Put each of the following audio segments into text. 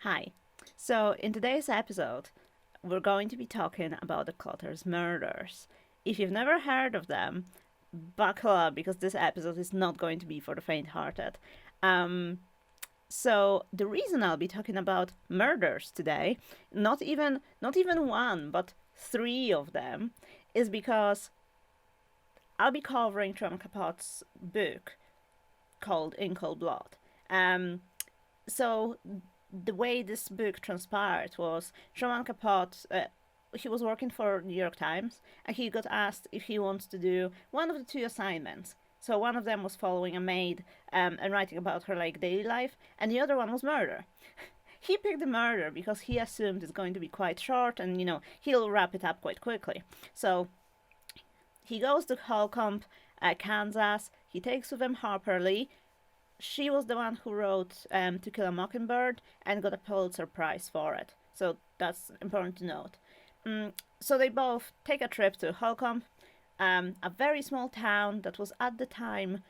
Hi. So, in today's episode, we're going to be talking about the Clutters murders. If you've never heard of them, buckle up because this episode is not going to be for the faint-hearted. Um, the reason I'll be talking about murders today, not even one, but three of them, is because I'll be covering Truman Capote's book called In Cold Blood. Um, so the way this book transpired was Truman Capote. He was working for New York Times, and he got asked if he wants to do one of the two assignments. So one of them was following a maid and writing about her like daily life, and the other one was murder. He picked the murder because he assumed it's going to be quite short, and he'll wrap it up quite quickly. So he goes to Holcomb, Kansas. He takes with him Harper Lee. She was the one who wrote To Kill a Mockingbird and got a Pulitzer Prize for it. So that's important to note. So they both take a trip to Holcomb, a very small town that was at the time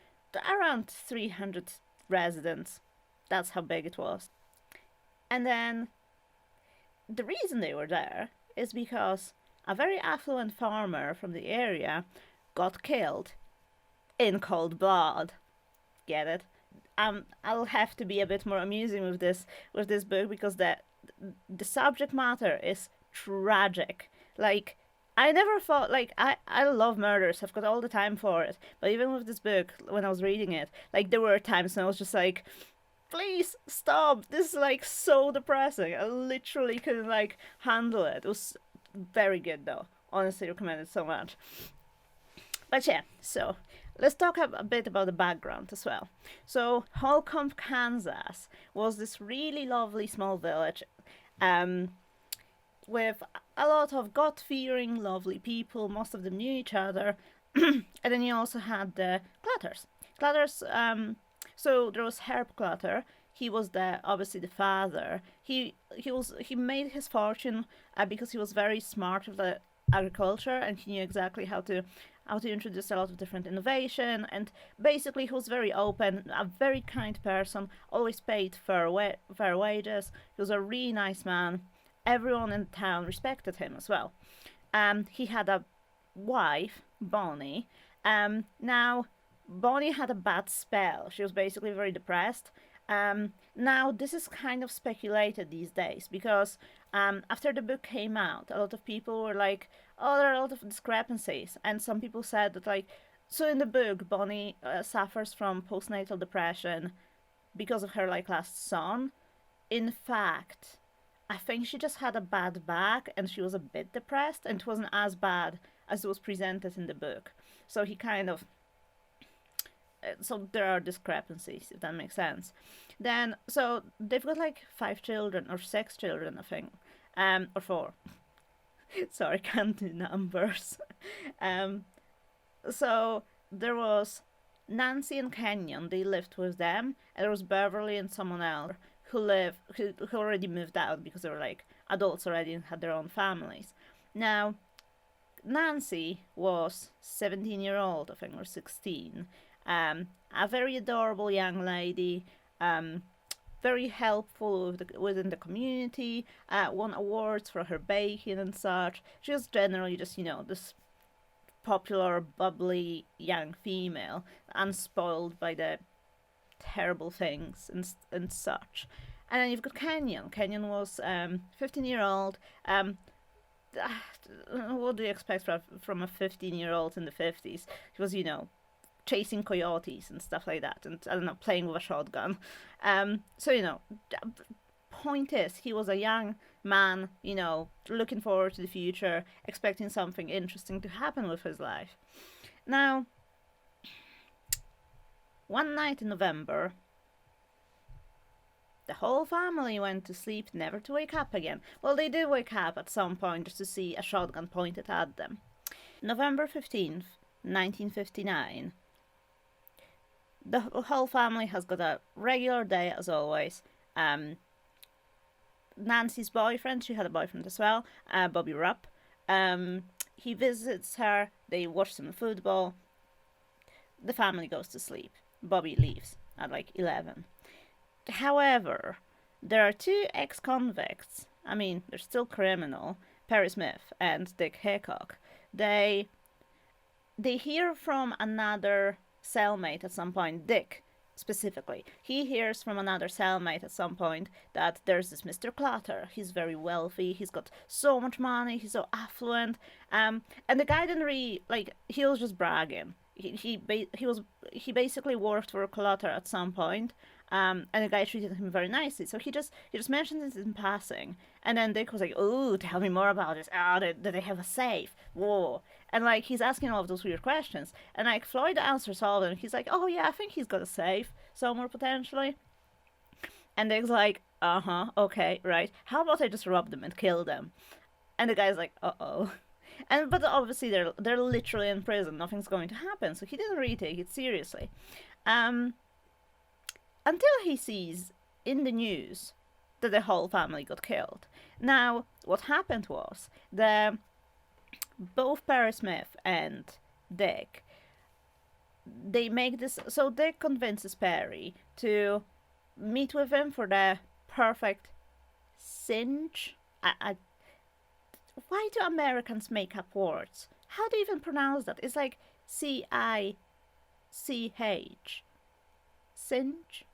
around 300 residents. That's how big it was. And then the reason they were there is because a very affluent farmer from the area got killed in cold blood. Get it? I'll have to be a bit more amusing with this book because the subject matter is tragic. Like I never thought I love murders. I've got all the time for it. But even with this book, when I was reading it, like there were times when I was just like, please stop. This is like so depressing. I literally couldn't like handle it. It was very good though. Honestly recommend it so much. But yeah, so let's talk a bit about the background as well. So, Holcomb, Kansas was this really lovely small village um, with a lot of God fearing, lovely people. Most of them knew each other. And then you also had the Clutters. Clutters, so there was Herb Clutter. He was obviously the father. He made his fortune because he was very smart with the agriculture and he knew exactly how to introduce a lot of different innovation, and basically he was very open, a very kind person, always paid fair wages. He was a really nice man. Everyone in town respected him as well. He had a wife, Bonnie. Now Bonnie had a bad spell. She was basically very depressed. Now this is kind of speculated these days because after the book came out, a lot of people were like, "Oh, there are a lot of discrepancies," and some people said that so in the book, Bonnie suffers from postnatal depression because of her last son. In fact, I think she just had a bad back and she was a bit depressed, and it wasn't as bad as it was presented in the book. So he kind of so there are discrepancies, if that makes sense. Then so they've got like 5 children or 6 children, I think, or four. Sorry, can't do numbers. um, so there was Nancy and Kenyon. They lived with them, and there was Beverly and someone else who already moved out because they were like adults already and had their own families. Now Nancy was 17-year-old, I think, or 16. A very adorable young lady, very helpful within the community, won awards for her baking and such. She was generally just, this popular, bubbly young female, unspoiled by the terrible things and such. And then you've got Kenyon. Kenyon was 15-year-old. What do you expect from a 15-year-old in the 50s? He was, chasing coyotes and stuff like that, and I don't know, playing with a shotgun. So point is, he was a young man, looking forward to the future, expecting something interesting to happen with his life. Now, one night in November, the whole family went to sleep, never to wake up again. Well, they did wake up at some point just to see a shotgun pointed at them. November 15th, 1959. The whole family has got a regular day as always. Nancy's boyfriend, she had a boyfriend as well, Bobby Rupp. He visits her, they watch some football. The family goes to sleep. Bobby leaves at 11. However, there are two ex-convicts. I mean, they're still criminal. Perry Smith and Dick Hickok. They they hear from another cellmate at some point. Dick specifically, he hears from another cellmate at some point that there's this Mr. Clutter. He's very wealthy. He's got so much money. He's so affluent. And the guy didn't really like. He was just bragging. He basically worked for Clutter at some point, and the guy treated him very nicely. So he just mentioned it in passing, and then Dick was like, "Oh, tell me more about this. Ah, do they have a safe? Whoa!" And like he's asking all of those weird questions, and like Floyd answers all of them. He's like, "Oh yeah, I think he's got a safe somewhere potentially." And Dick's like, "Uh huh, okay, right. How about I just rob them and kill them?" And the guy's like, "Uh oh." And but obviously they're literally in prison. Nothing's going to happen, so he didn't really take it seriously. Um, until he sees in the news that the whole family got killed. Now, what happened was the both Perry Smith and Dick, they make this. So Dick convinces Perry to meet with him for the perfect singe. Why do Americans make up words? How do you even pronounce that? It's like Cinch. Singe?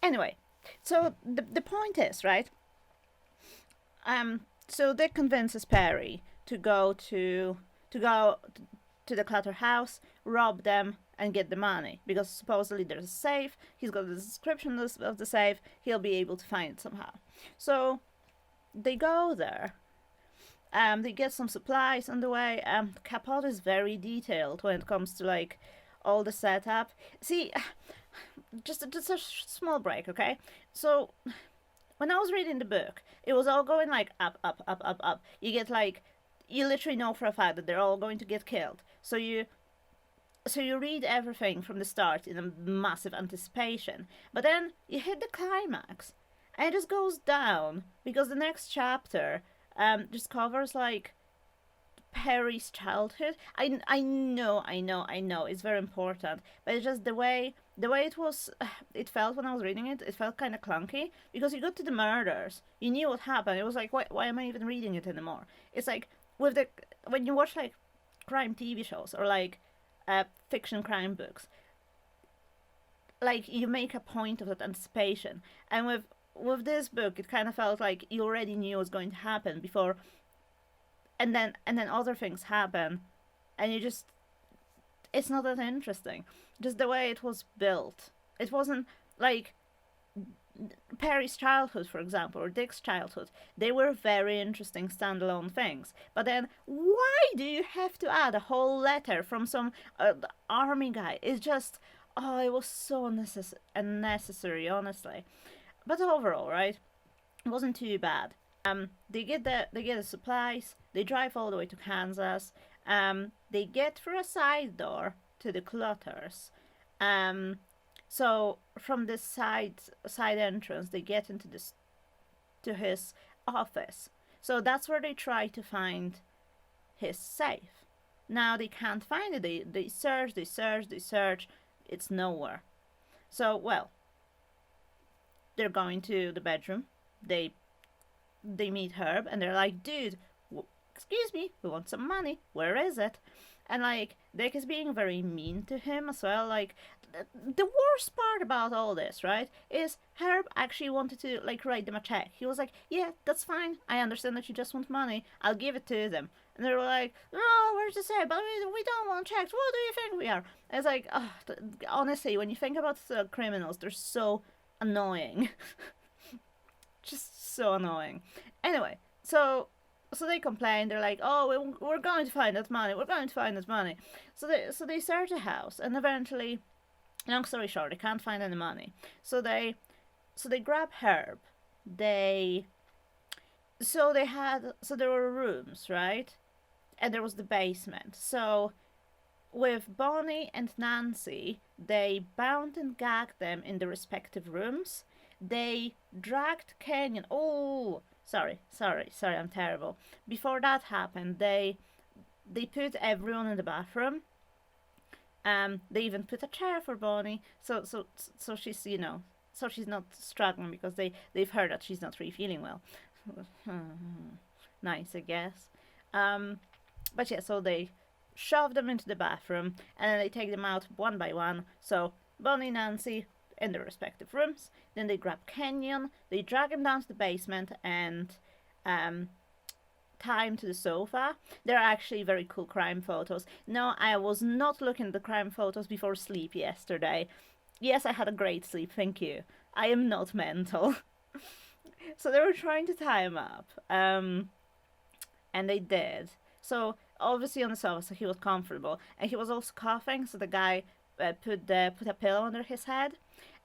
Anyway, so the point is, right? So Dick convinces Perry to go to the Clutter house, rob them, and get the money because supposedly there's a safe. He's got the description of the safe. He'll be able to find it somehow. So they go there. They get some supplies on the way. Capote is very detailed when it comes to like all the setup. See, just a small break, okay? So when I was reading the book, it was all going like up, up, up, up, up. You literally know for a fact that they're all going to get killed. So you read everything from the start in a massive anticipation, but then you hit the climax, and it just goes down because the next chapter just covers like Perry's childhood. I know, it's very important, but it's just the way it felt when I was reading it. It felt kind of clunky because you got to the murders, you knew what happened. It was like, why am I even reading it anymore? It's like with the when you watch like crime TV shows or like fiction crime books, like you make a point of that anticipation, and with this book, it kind of felt like you already knew what was going to happen before, and then other things happen, and you just it's not that interesting. Just the way it was built, it wasn't like Perry's childhood, for example, or Dick's childhood. They were very interesting standalone things. But then, why do you have to add a whole letter from some army guy? It's just, oh, it was so unnecessary, honestly. But overall, right, it wasn't too bad. They get the supplies. They drive all the way to Kansas. They get through a side door to the Clutters. So from this side entrance, they get into this to his office. So that's where they try to find his safe. Now they can't find it. They search, they search, they search. It's nowhere. So well, they're going to the bedroom. They meet Herb and they're like, dude, excuse me, we want some money. Where is it? And like Dick is being very mean to him as well. Like the worst part about all this, right, is Herb actually wanted to like write them a check. He was like, yeah, that's fine. I understand that you just want money. I'll give it to them. And they were like, oh, where's the safe? But we don't want checks. What do you think we are? And it's like, oh, honestly, when you think about criminals, they're so annoying. Just so annoying. Anyway, so they complain. They're like, "Oh, we're going to find that money. We're going to find that money." So they search the house, and eventually, long story short, they can't find any money. So they grab Herb. They so there were rooms, right, and there was the basement. So with Bonnie and Nancy, they bound and gagged them in the respective rooms. They dragged Kenyon. Oh, sorry, I'm terrible. Before that happened, they put everyone in the bathroom. They even put a chair for Bonnie, so she's so she's not struggling because they've heard that she's not really feeling well. Nice, I guess. Um, but yeah, so they shove them into the bathroom and then they take them out one by one. So Bonnie and Nancy in their respective rooms. Then they grab Kenyon, they drag him down to the basement and um, tie him to the sofa. They're actually very cool crime photos. No, I was not looking at the crime photos before sleep yesterday. Yes, I had a great sleep, thank you. I am not mental. So they were trying to tie him up. And they did. So obviously on the sofa, so he was comfortable, and he was also coughing. So the guy put a pillow under his head,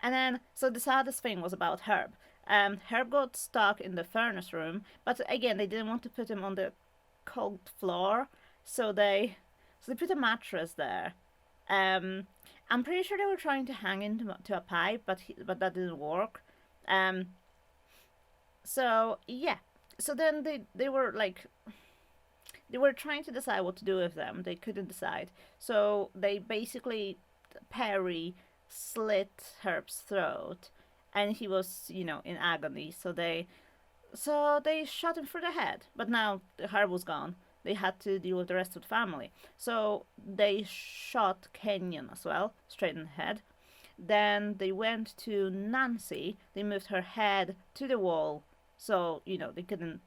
and then so the saddest thing was about Herb. Herb got stuck in the furnace room, but again they didn't want to put him on the cold floor, so they put a mattress there. Um, I'm pretty sure they were trying to hang him to a pipe, but that didn't work. Um, so yeah, so then they were like they were trying to decide what to do with them. They couldn't decide. So they basically, Perry slit Herb's throat and he was, in agony. So they shot him through the head. But now Herb was gone. They had to deal with the rest of the family. So they shot Kenyon as well, straight in the head. Then they went to Nancy. They moved her head to the wall, so they didn't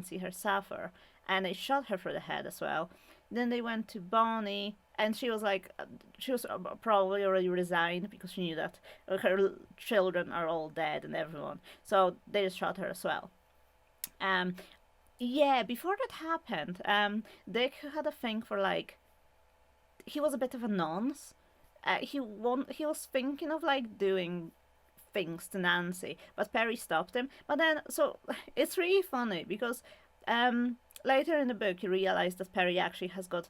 see her suffer, and they shot her through the head as well. Then they went to Bonnie, and she was like, she was probably already resigned because she knew that her children are all dead and everyone. So they just shot her as well. Um, yeah, before that happened, Dick had a thing for like he was a bit of a nonce. He was thinking of like doing things to Nancy, but Perry stopped him. But then, so it's really funny because later in the book you realize that Perry actually has got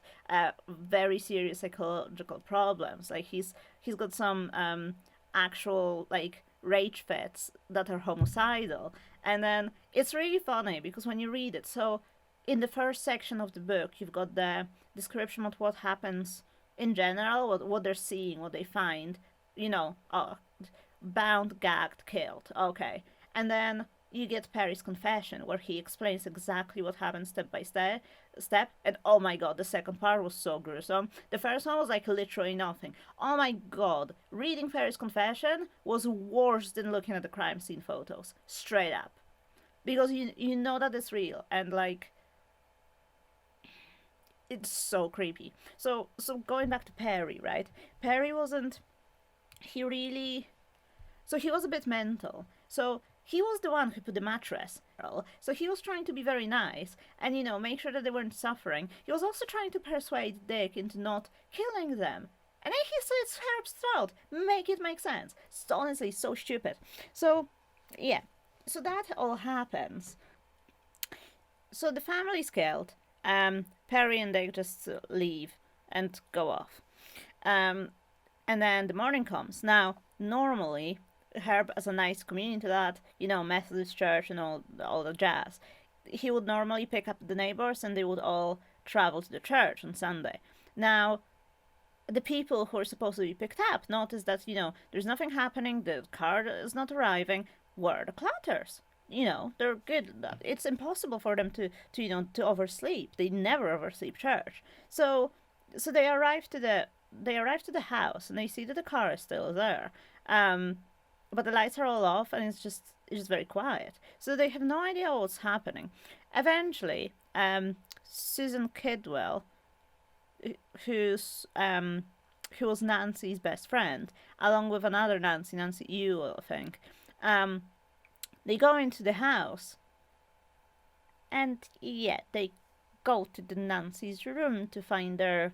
very serious psychological problems. Like he's got some actual like rage fits that are homicidal, and then it's really funny because when you read it, so in the first section of the book you've got the description of what happens in general, what they're seeing, what they find, bound, gagged, killed. Okay. And then you get Perry's confession where he explains exactly what happened step by step. And oh my god, the second part was so gruesome. The first one was like literally nothing. Oh my god, reading Perry's confession was worse than looking at the crime scene photos. Straight up. Because you know that it's real and like it's so creepy. So going back to Perry, right? Perry wasn't he really so he was a bit mental. So he was the one who put the mattress. So he was trying to be very nice and make sure that they weren't suffering. He was also trying to persuade Dick into not killing them. And then he slits Herb's throat. Make it make sense. It's honestly so stupid. So yeah. So that all happens. So the family's killed. Perry and Dick just leave and go off. And then the morning comes. Now, normally, Herb has a nice community to that, Methodist church and all the jazz. He would normally pick up the neighbors and they would all travel to the church on Sunday. Now, the people who are supposed to be picked up notice that, there's nothing happening, the car is not arriving. Where are the Clutters? They're good. It's impossible for them to oversleep. They never oversleep church. So they arrive to the house and they see that the car is still there. But the lights are all off and it's just very quiet. So they have no idea what's happening. Eventually, Susan Kidwell, who was Nancy's best friend, along with another Nancy Ewell, I think. They go into the house, and yeah, they go to the Nancy's room to find her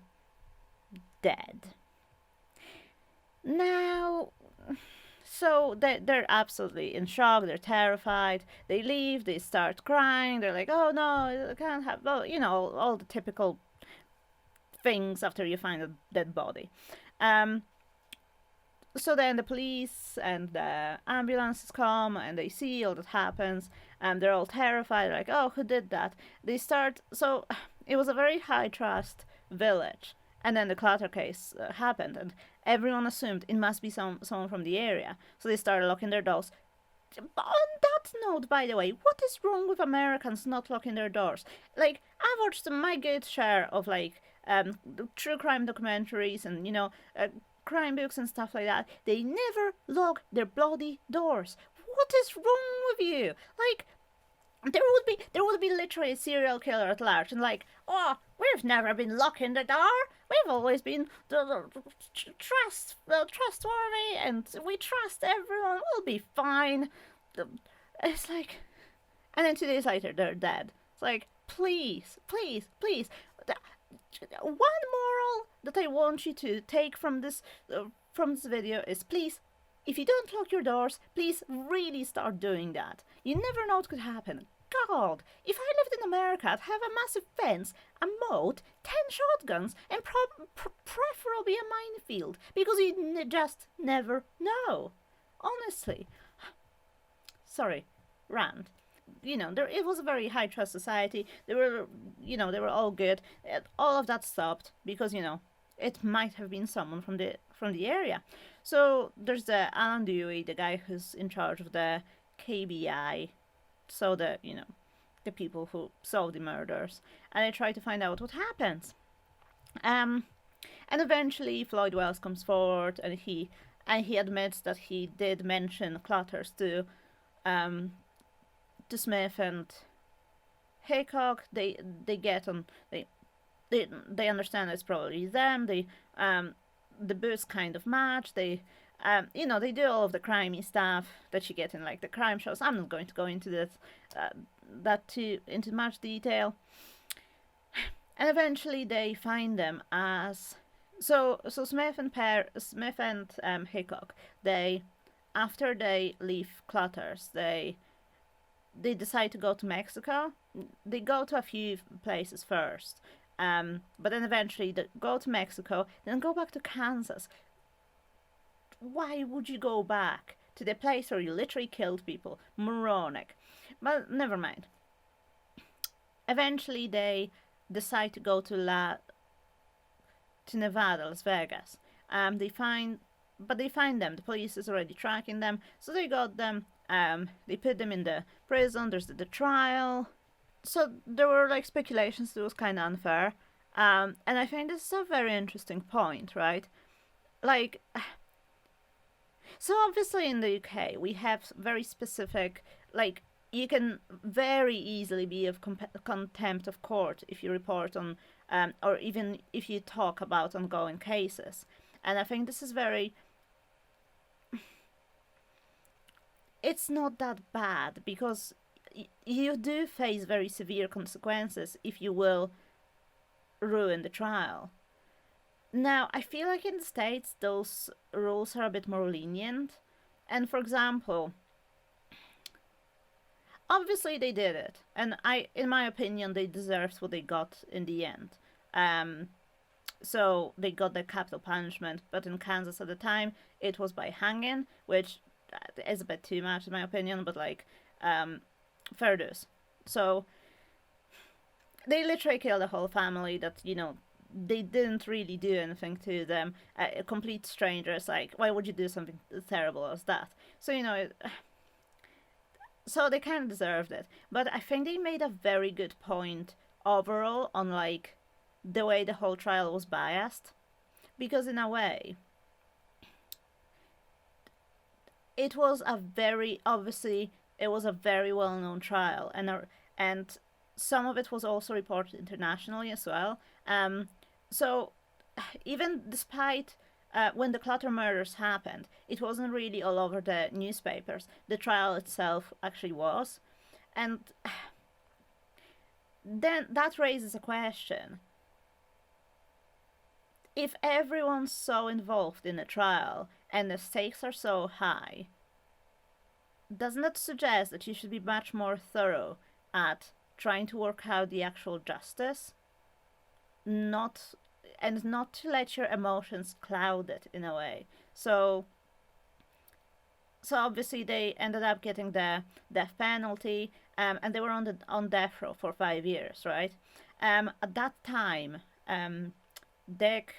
dead. Now, so they're absolutely in shock. They're terrified. They leave. They start crying. They're like, "Oh no, I can't have." Well, all the typical things after you find a dead body. So then the police and the ambulances come and they see all that happens and they're all terrified. They're like, oh, who did that? So it was a very high trust village. And then the Clutter case happened and everyone assumed it must be someone from the area, so they started locking their doors. On that note, by the way, what is wrong with Americans not locking their doors? Like, I've watched my good share of like true crime documentaries and crime books and stuff like that. They never lock their bloody doors. What is wrong with you? Like, there would be literally a serial killer at large, and like, oh, we've never been locking the door. We've always been trustworthy, and we trust everyone. We'll be fine. It's like, and then 2 days later they're dead. It's like, please, please, please. One moral that I want you to take from this video is, please, if you don't lock your doors, please really start doing that. You never know what could happen. God, if I lived in America, I'd have a massive fence, a moat, 10 shotguns, and preferably a minefield, because you just never know. Honestly. Sorry, rant. It was a very high trust society. They were all good. All of that stopped because it might have been someone from the area. So there's the Alan Dewey, the guy who's in charge of the KBI, so the people who solve the murders, and they try to find out what happens. And eventually Floyd Wells comes forward, and he admits that he did mention Clutters to Smith and Hickok. They get on. They understand it's probably them. The books kind of match. They do all of the crimey stuff that you get in like the crime shows. I'm not going to go into into much detail. And eventually they find them as Smith and Hickok. After they leave Clutters, they decide to go to Mexico. They go to a few places first, but then eventually they go to Mexico, then go back to Kansas. Why would you go back to the place where you literally killed people? Moronic. But never mind. Eventually they decide to go to Nevada, Las Vegas. They find them. The police is already tracking them, so they got them. They put them in the prison. There's the trial. So there were like speculations that it was kind of unfair. And I think this is a very interesting point, right? Like, so obviously in the UK we have very specific, like, you can very easily be of contempt of court if you report on, or even if you talk about ongoing cases. And I think this is very... It's not that bad, because you do face very severe consequences if you will ruin the trial. Now, I feel like in the States those rules are a bit more lenient. And for example, obviously they did it, and in my opinion, they deserved what they got in the end. So they got the capital punishment, but in Kansas at the time, it was by hanging, which is a bit too much in my opinion, but like, fair dues. So they literally killed the whole family that, they didn't really do anything to them. A complete strangers, like, why would you do something terrible as that? So, so they kind of deserved it. But I think they made a very good point overall on, like, the way the whole trial was biased. Because in a way, it was a very well-known trial, and some of it was also reported internationally as well. So even despite when the Clutter murders happened, it wasn't really all over the newspapers. The trial itself actually was, and then that raises a question. If everyone's so involved in a trial and the stakes are so high, doesn't that suggest that you should be much more thorough at trying to work out the actual justice? Not to let your emotions cloud it in a way. So obviously they ended up getting the death penalty, and they were on death row for 5 years, right? At that time, Dick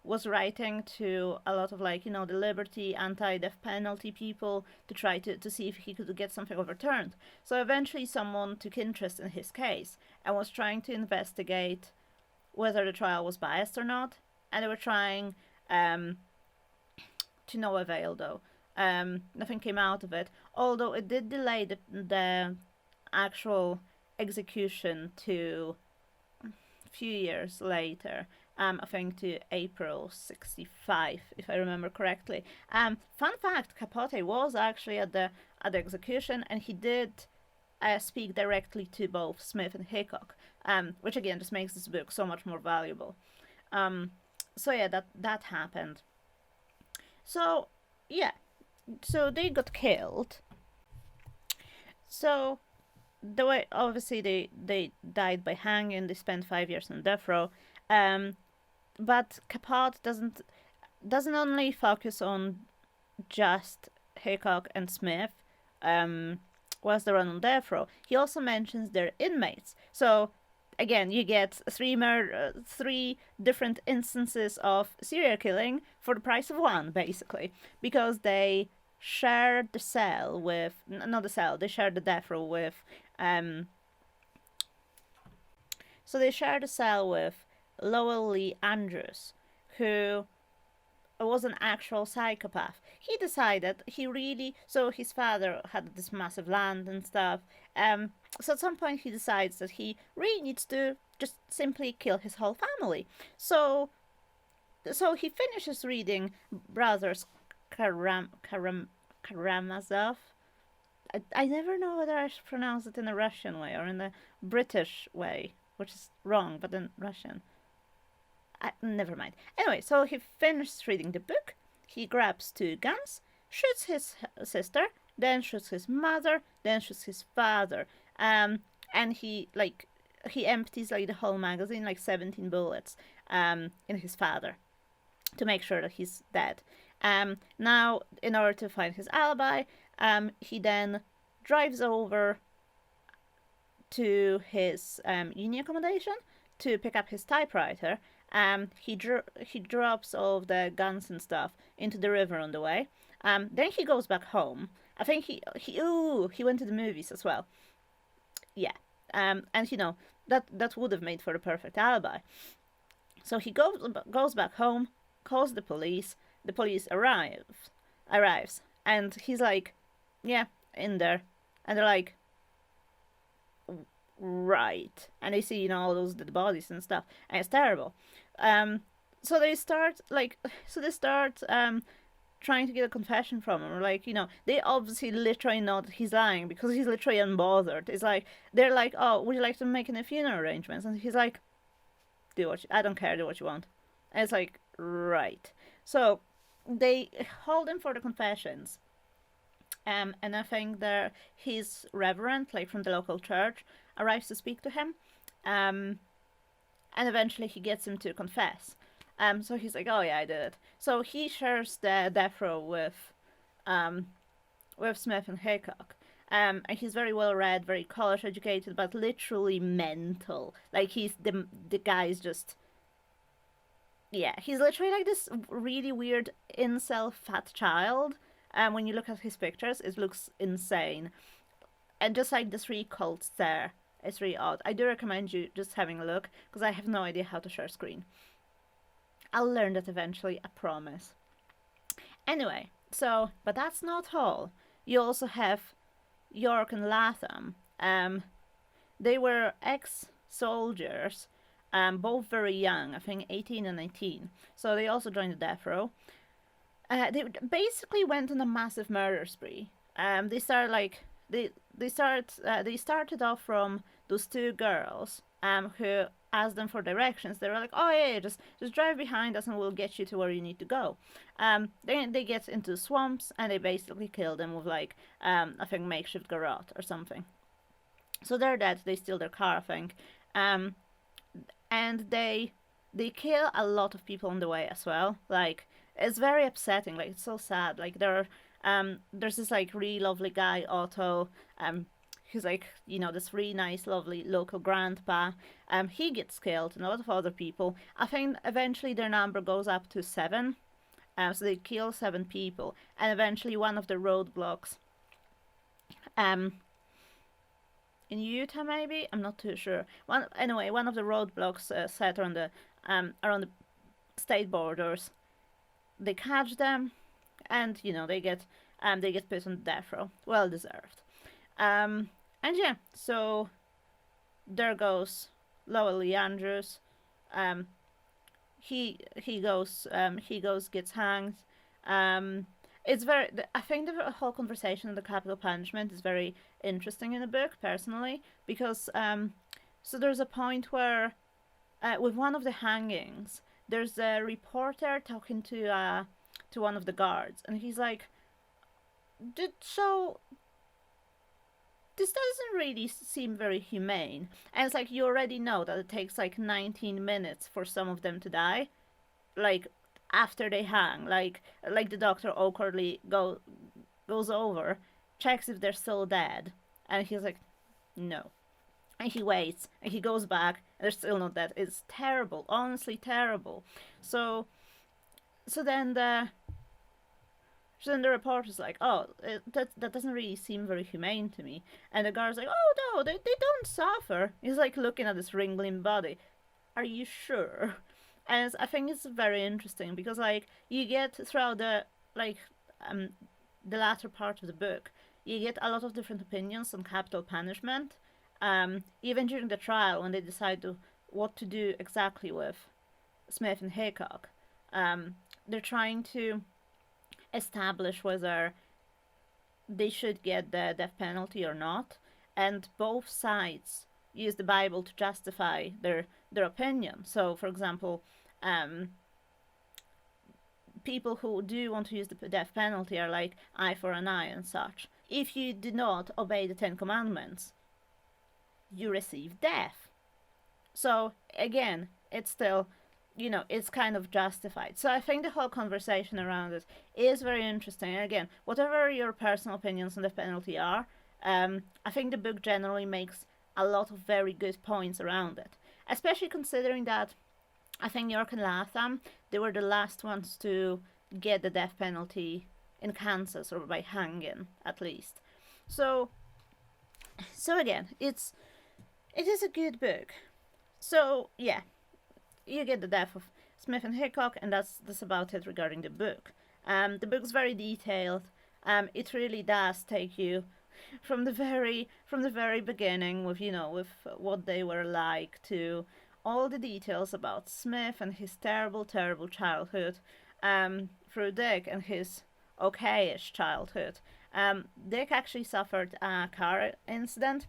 was writing to a lot of like, the liberty, anti-death penalty people to try to see if he could get something overturned. So eventually someone took interest in his case and was trying to investigate whether the trial was biased or not. And they were trying to no avail though. Nothing came out of it, although it did delay the actual execution to a few years later. I think to April 65, if I remember correctly. Fun fact, Capote was actually at the execution, and he did speak directly to both Smith and Hickok, which again just makes this book so much more valuable. So yeah, that happened. So yeah, so they got killed. So the way obviously they died by hanging. They spent 5 years on death row. But Capote doesn't only focus on just Hickok and Smith whilst they're on death row. He also mentions their inmates. So again, you get three different instances of serial killing for the price of one, basically, because they share the cell with not the cell. They share the death row with. So they share the cell with Lowell Lee Andrews, who was an actual psychopath. He decided so his father had this massive land and stuff. So at some point he decides that he really needs to just simply kill his whole family. So he finishes reading Brothers Karamazov. I never know whether I should pronounce it in the Russian way or in the British way, which is wrong, but in Russian. Never mind. Anyway, so he finishes reading the book. He grabs 2 guns, shoots his sister, then shoots his mother, then shoots his father. And he empties like the whole magazine, like 17 bullets, in his father, to make sure that he's dead. Now, in order to find his alibi, he then drives over to his uni accommodation to pick up his typewriter. He drops all of the guns and stuff into the river on the way. Then he goes back home. I think he went to the movies as well. Yeah. And that would have made for a perfect alibi. So he goes back home, calls the police. The police arrives, and he's like, yeah, in there. And they're like, right. And they see, all those dead bodies and stuff. And it's terrible. So they start trying to get a confession from him. Like, they obviously literally know that he's lying because he's literally unbothered. It's like, they're like, oh, would you like to make any funeral arrangements? And he's like, I don't care, do what you want. And it's like, right. So they hold him for the confessions. And I think his reverend, like from the local church, arrives to speak to him. And eventually he gets him to confess. So he's like, oh yeah, I did it. So he shares the death row with Smith and Hickok. And he's very well read, very college educated, but literally mental. Like the guy's just, yeah, he's literally like this really weird incel fat child. When you look at his pictures, it looks insane. And just like the 3 cults there, it's really odd. I do recommend you just having a look, because I have no idea how to share screen. I'll learn that eventually, I promise. Anyway, but that's not all. You also have York and Latham. They were ex-soldiers, both very young, I think 18 and 19. So they also joined the death row. They basically went on a massive murder spree. They started off from those 2 girls who asked them for directions. They were like, oh yeah, just drive behind us and we'll get you to where you need to go. Then they get into swamps and they basically kill them with like I think makeshift garrote or something. So they're dead. They steal their car, I think. And they kill a lot of people on the way as well. Like, it's very upsetting. Like, it's so sad. Like, there's this like really lovely guy, Otto. he's like, this really nice, lovely local grandpa. He gets killed, and a lot of other people. I think eventually their number goes up to 7. So they kill 7 people, and eventually one of the roadblocks, um, in Utah maybe, I'm not too sure. One of the roadblocks set around the state borders, they catch them, and they get put on death row, well deserved. And yeah, so there goes Lowell Lee Andrews. Um, he goes gets hanged. Um, it's very. I think the whole conversation of the capital punishment is very interesting in the book, personally, because so there's a point where with one of the hangings, there's a reporter talking to one of the guards, and he's like, so this doesn't really seem very humane. And it's like, you already know that it takes like 19 minutes for some of them to die, like after they hang. Like the doctor awkwardly goes over, checks if they're still dead, and he's like, no. And he waits, and he goes back, and they're still not dead. It's terrible, honestly terrible. So, so then the so then the reporter's like, oh, that doesn't really seem very humane to me. And the guard's like, oh no, they don't suffer. He's like looking at this wriggling body. Are you sure? And I think it's very interesting because like you get throughout like um the latter part of the book, you get a lot of different opinions on capital punishment. Even during the trial when they decide what to do exactly with Smith and Hickok, they're trying to establish whether they should get the death penalty or not, and both sides use the Bible to justify their opinion. So, for example, um, people who do want to use the death penalty are like eye for an eye and such. If you do not obey the Ten Commandments, you receive death. So again, it's still, it's kind of justified. So I think the whole conversation around it is very interesting. And again, whatever your personal opinions on the penalty are, I think the book generally makes a lot of very good points around it. Especially considering that I think York and Latham, they were the last ones to get the death penalty in Kansas, or by hanging at least. So, so again, it is a good book. So yeah, you get the death of Smith and Hickok, and that's about it regarding the book. The book's very detailed. It really does take you from the very beginning with with what they were like, to all the details about Smith and his terrible childhood, through Dick and his okayish childhood. Dick actually suffered a car incident,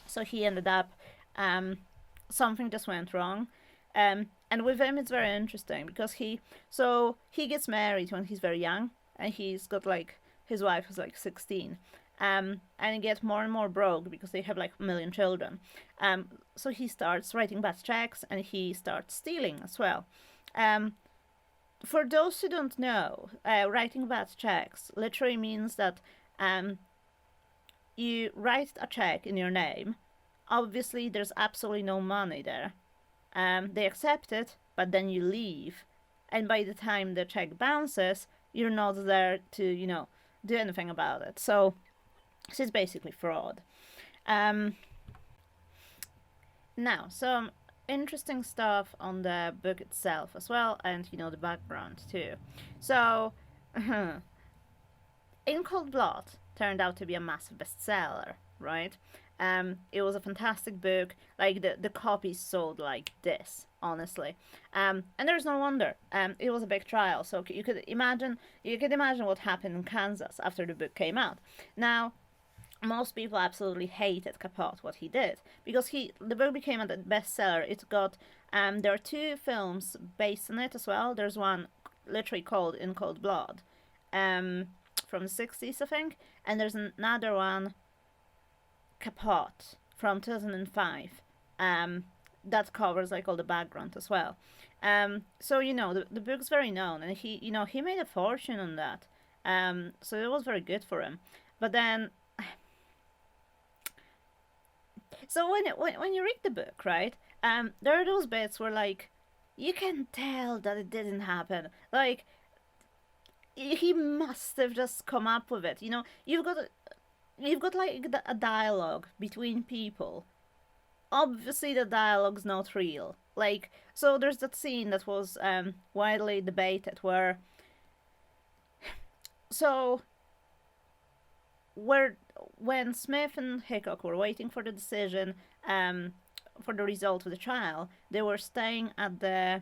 so he ended up something just went wrong. And with him, it's very interesting because he gets married when he's very young, and he's got like his wife is like 16. And he gets more and more broke because they have like a million children. So he starts writing bad checks, and he starts stealing as well. For those who don't know, writing bad checks literally means that you write a check in your name. Obviously, there's absolutely no money there. They accept it, but then you leave. And by the time the check bounces, you're not there to, do anything about it. So it's basically fraud. Now, some interesting stuff on the book itself as well, and, the background too. So, In Cold Blood turned out to be a massive bestseller, right? It was a fantastic book. Like the copies sold like this, honestly. And there's no wonder. It was a big trial, so you could imagine what happened in Kansas after the book came out. Now, most people absolutely hated Capote, what he did, because the book became a bestseller. It got there are 2 films based on it as well. There's one literally called In Cold Blood, from the 60s, I think, and there's another one, Capote, from 2005, that covers like all the background as well. So the book's very known, and he made a fortune on that. So it was very good for him. But then So when you read the book, right, there are those bits where like you can tell that it didn't happen. Like he must have just come up with it. You know, you've got like a dialogue between people. Obviously, the dialogue's not real. Like, so there's that scene that was widely debated where so where when Smith and Hickok were waiting for the decision for the result of the trial, they were staying at this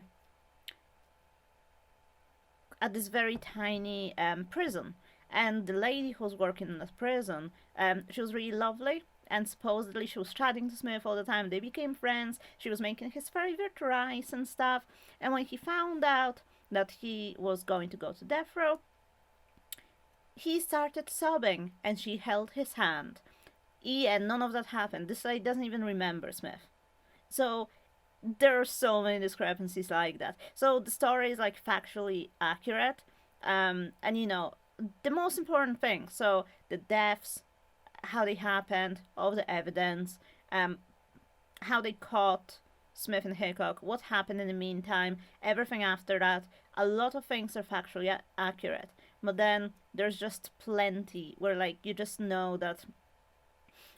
very tiny prison. And the lady who was working in that prison, she was really lovely. And supposedly she was chatting to Smith all the time. They became friends. She was making his favorite rice and stuff. And when he found out that he was going to go to death row, he started sobbing and she held his hand. Yeah, none of that happened. This lady doesn't even remember Smith. So there are so many discrepancies like that. So the story is like factually accurate, and you know the most important thing. So the deaths, how they happened, all the evidence, how they caught Smith and Hickok, what happened in the meantime, everything after that. A lot of things are factually accurate, but then there's just plenty where like you just know that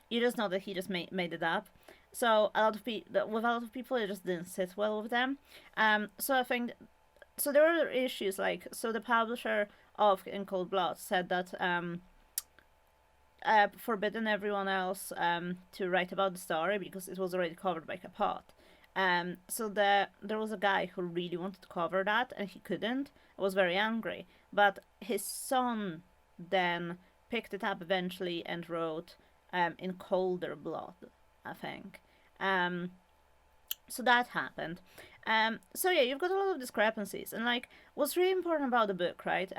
he just made it up. So a lot of with a lot of people, it just didn't sit well with them. So I think so. There were issues like so. The publisher of In Cold Blood said that forbidden everyone else to write about the story because it was already covered by Capote. So there was a guy who really wanted to cover that and he couldn't. I was very angry, but his son then picked it up eventually and wrote in colder blood, I think. Um, so that happened. So yeah, you've got a lot of discrepancies, and like what's really important about the book, right?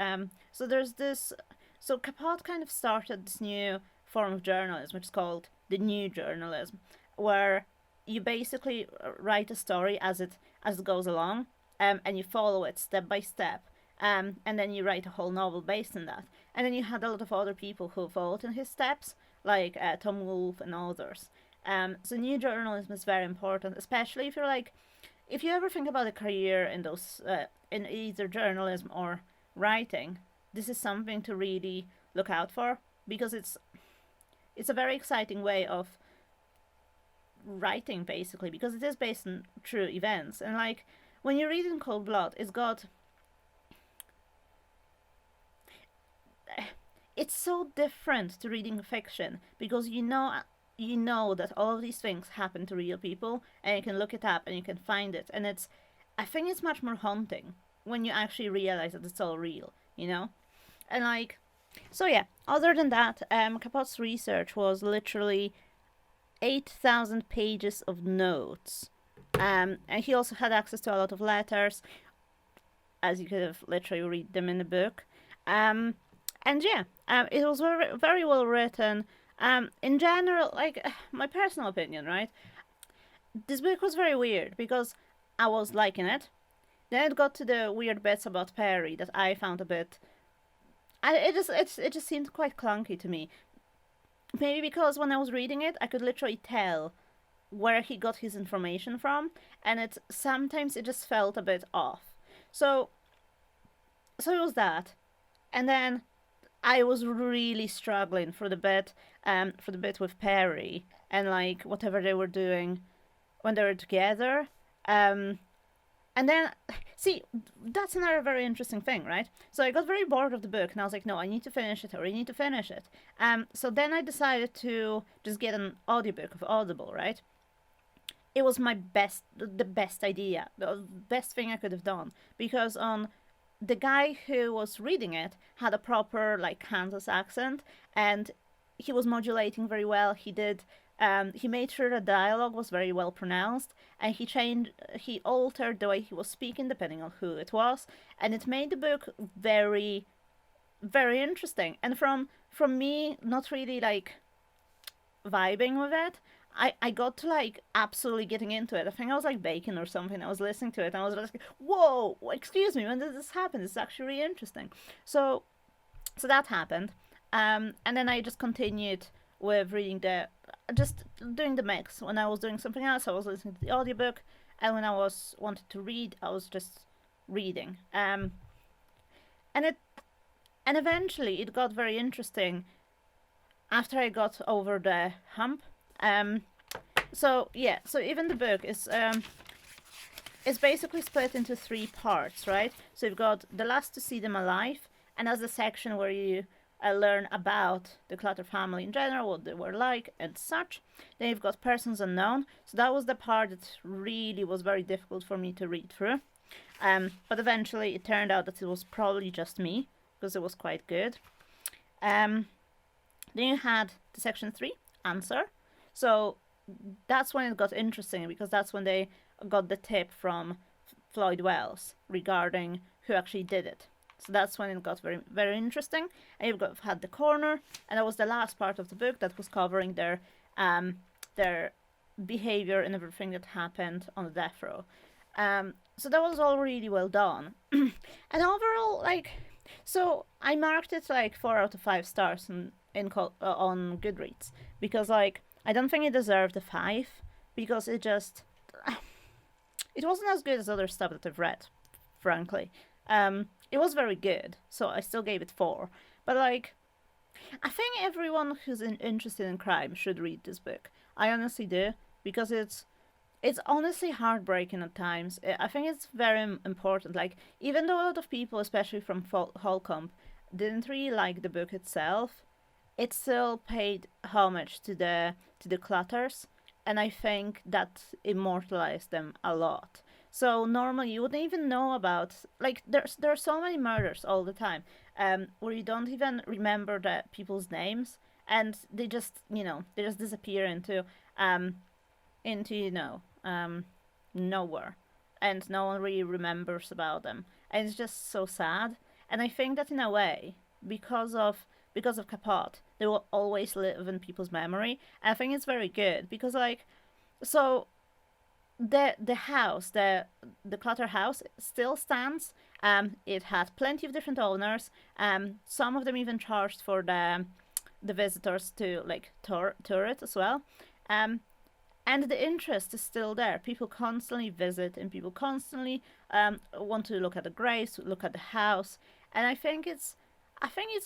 So there's this. So Capote kind of started this new form of journalism, which is called the new journalism, where you basically write a story as it goes along, and you follow it step by step, and then you write a whole novel based on that. And then you had a lot of other people who followed in his steps, like Tom Wolfe and others. So new journalism is very important, especially if you're like, if you ever think about a career in those, in either journalism or writing, this is something to really look out for because it's a very exciting way of writing basically because it is based on true events and like when you read in Cold Blood, it's so different to reading fiction because you know that all of these things happen to real people and you can look it up and you can find it and I think it's much more haunting when you actually realize that it's all real, you know? And like so yeah, other than that, Capote's research was literally 8,000 pages of notes. And he also had access to a lot of letters, as you could have literally read them in the book. And yeah, it was very, very well written. In general, like my personal opinion, right? This book was very weird because I was liking it. Then it got to the weird bits about Perry that I found a bit. It just seemed quite clunky to me. Maybe because when I was reading it, I could literally tell where he got his information from, and sometimes it just felt a bit off. So so it was that, and then I was really struggling for the bit with Perry and like whatever they were doing when they were together. Um, and then, see, that's another very interesting thing, right? So I got very bored of the book, and I was like, no, I need to finish it, or I need to finish it. So then I decided to just get an audiobook of Audible, right? It was the best idea, the best thing I could have done, because on the guy who was reading it had a proper like Kansas accent, and he was modulating very well. He made sure the dialogue was very well pronounced, and he altered the way he was speaking depending on who it was, and it made the book very, very interesting. And from me not really like vibing with it, I got to like absolutely getting into it. I think I was like baking or something. I was listening to it and I was like, whoa, excuse me, when did this happen? It's actually really interesting. So so that happened. And then I just continued with reading just doing the mix. When I was doing something else, I was listening to the audiobook, and when I was wanted to read, I was just reading. And it and eventually it got very interesting after I got over the hump. So yeah, so even the book is basically split into three parts, right? So you've got the last to see them alive, and that's the section where you learn about the Clutter family in general, what they were like and such. Then you've got persons unknown. So that was the part that really was very difficult for me to read through. But eventually it turned out that it was probably just me because it was quite good. Then you had the section 3, answer. So that's when it got interesting because that's when they got the tip from Floyd Wells regarding who actually did it. So that's when it got very, very interesting. And you've had the corner, and that was the last part of the book that was covering their behavior and everything that happened on the death row. So that was all really well done. And overall, like, so I marked it like 4 out of 5 stars on Goodreads because, like, I don't think it deserved a 5 because it wasn't as good as other stuff that I've read, frankly. It was very good, so I still gave it 4. But, like, I think everyone who's interested in crime should read this book. I honestly do, because it's honestly heartbreaking at times. I think it's very important. Like, even though a lot of people, especially from Holcomb, didn't really like the book itself, it still paid homage to the Clutters, and I think that immortalized them a lot. So normally you wouldn't even know about, like, there are so many murders all the time, where you don't even remember the people's names, and they just disappear into nowhere, and no one really remembers about them, and it's just so sad. And I think that in a way, because of Capote, they will always live in people's memory. And I think it's very good because, like, so the house, the Clutter house, still stands. It had plenty of different owners. Some of them even charged for the visitors to, like, tour it as well. And the interest is still there. People constantly visit, and people constantly want to look at the graves, look at the house, and I think it's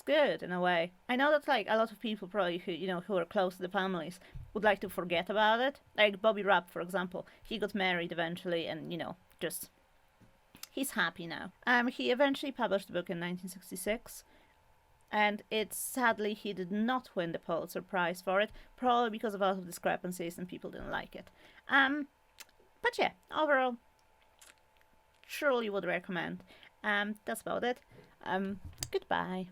good in a way. I know that, like, a lot of people probably who are close to the families would like to forget about it. Like Bobby Rapp, for example, he got married eventually, and just he's happy now. He eventually published the book in 1966. And sadly he did not win the Pulitzer Prize for it, probably because of a lot of discrepancies and people didn't like it. But yeah, overall, surely would recommend. That's about it. Goodbye.